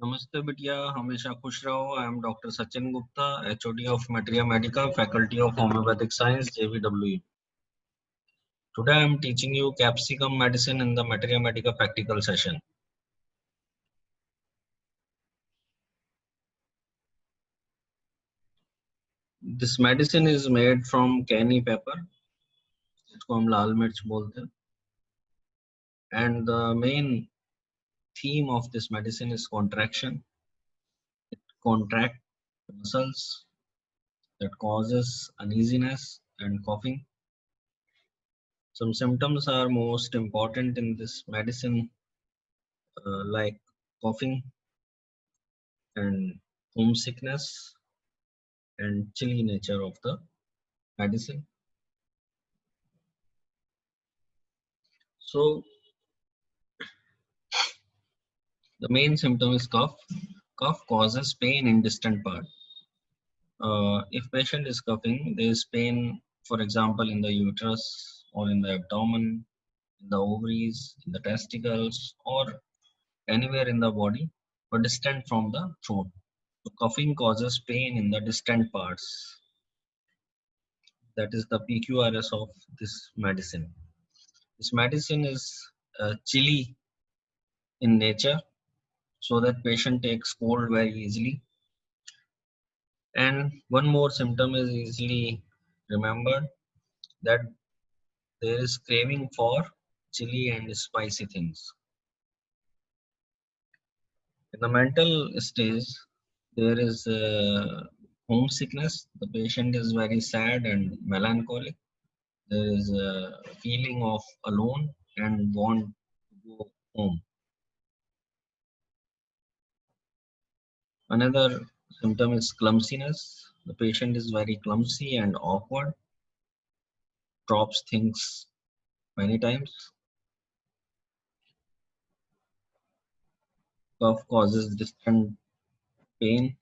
नमस्ते बिटिया, हमेशा खुश रहो। I am doctor Sachin Gupta, HOD of Materia Medica, Faculty of Homeopathic Science, JVW. Today I am teaching you capsicum medicine in the Materia Medica practical session. This medicine is made from cayenne pepper, इसको हम लाल मिर्च बोलते हैं. And the main theme of this medicine is contraction. It contracts muscles that causes uneasiness and coughing. Some symptoms are most important in this medicine, like coughing and homesickness and chilly nature of the medicine. So the main symptom is cough. Cough causes pain in distant part. If patient is coughing, there is pain, for example, in the uterus or in the abdomen, in the ovaries, in the testicles, or anywhere in the body, but distant from the throat. So coughing causes pain in the distant parts. That is the PQRS of this medicine. This medicine is chilly in nature, so that patient takes cold very easily. And one more symptom is easily remembered, that there is craving for chili and spicy things. In the mental stage, there is homesickness. The patient is very sad and melancholic. There is a feeling of alone and want to go home. Another symptom is clumsiness. The patient is very clumsy and awkward, drops things many times. Cough causes distant pain.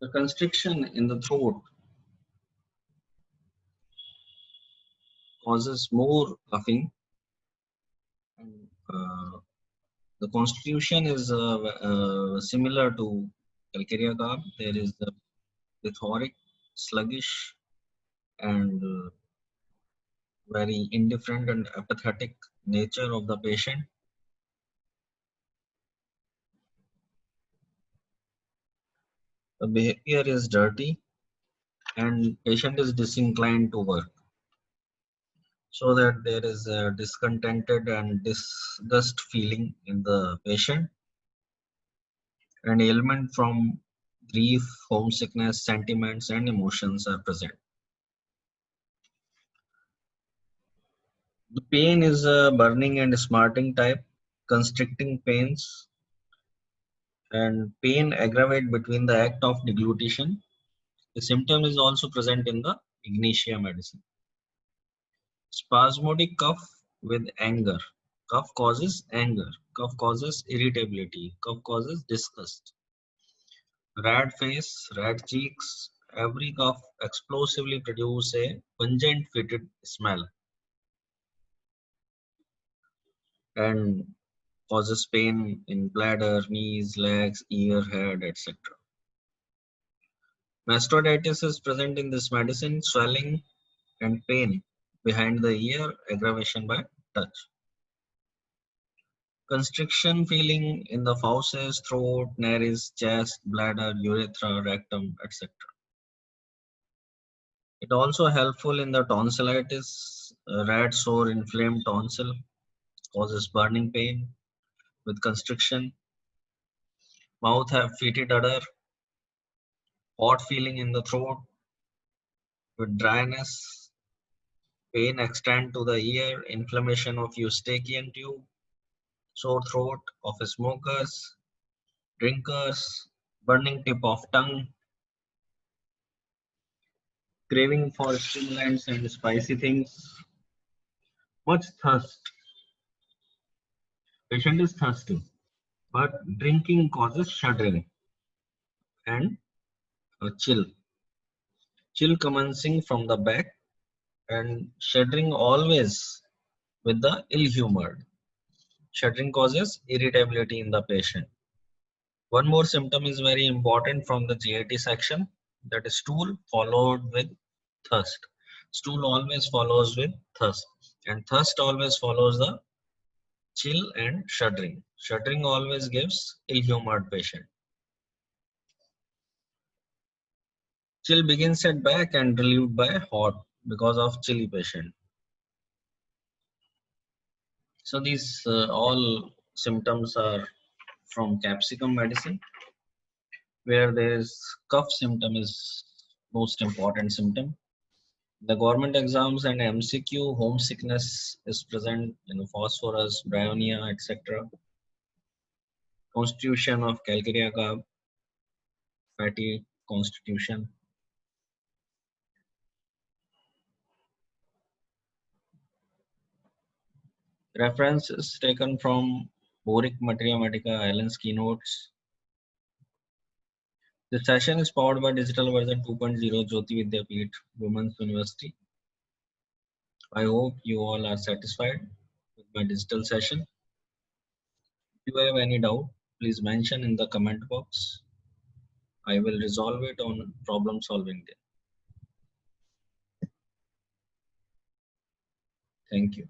The constriction in the throat causes more coughing. And, the constitution is similar to Calcarea cough. There is the plethoric, sluggish, and very indifferent and apathetic nature of the patient. The behavior is dirty and patient is disinclined to work, so that there is a discontented and disgust feeling in the patient, and ailment from grief, homesickness, sentiments, and emotions are present. The pain is a burning and smarting type, constricting pains, and pain aggravate between the act of deglutition. The symptom is also present in the Ignatia medicine. Spasmodic cough with anger. Cough causes anger. Cough causes irritability. Cough causes disgust. Red face, red cheeks. Every cough explosively produce a pungent fetid smell and causes pain in bladder, knees, legs, ear, head, etc. Mastocytitis is present in this medicine, swelling and pain behind the ear, aggravation by touch. Constriction feeling in the fauces, throat, nares, chest, bladder, urethra, rectum, etc. It also helpful in the tonsillitis, red, sore, inflamed tonsil, causes burning pain with constriction. Mouth have fetid odor, hot feeling in the throat with dryness, pain extend to the ear, inflammation of eustachian tube, sore throat of smokers, drinkers, burning tip of tongue, craving for stimulants and spicy things, much thirst. Patient is thirsty, but drinking causes shuddering and chill. Chill commencing from the back And shuddering always with the ill-humored. Shuddering causes irritability in the patient. One more symptom is very important from the GIT section, that is stool followed with thirst. Stool always follows with thirst, and thirst always follows the chill and shuddering. Shuddering always gives ill-humored patient. Chill begins at back and relieved by hot because of chilly patient. So these all symptoms are from capsicum medicine, where there is cough symptom is most important symptom. The government exams and MCQ homesickness is present in phosphorus, bryonia, etc. Constitution of calcarea carb, fatty constitution. References taken from Boric Materia Medica, Allen's keynotes. The session is powered by digital version 2.0 Jyoti Vidyapeeth Women's University. I hope you all are satisfied with my digital session. If you have any doubt, please mention in the comment box. I will resolve it on problem solving day. Thank you.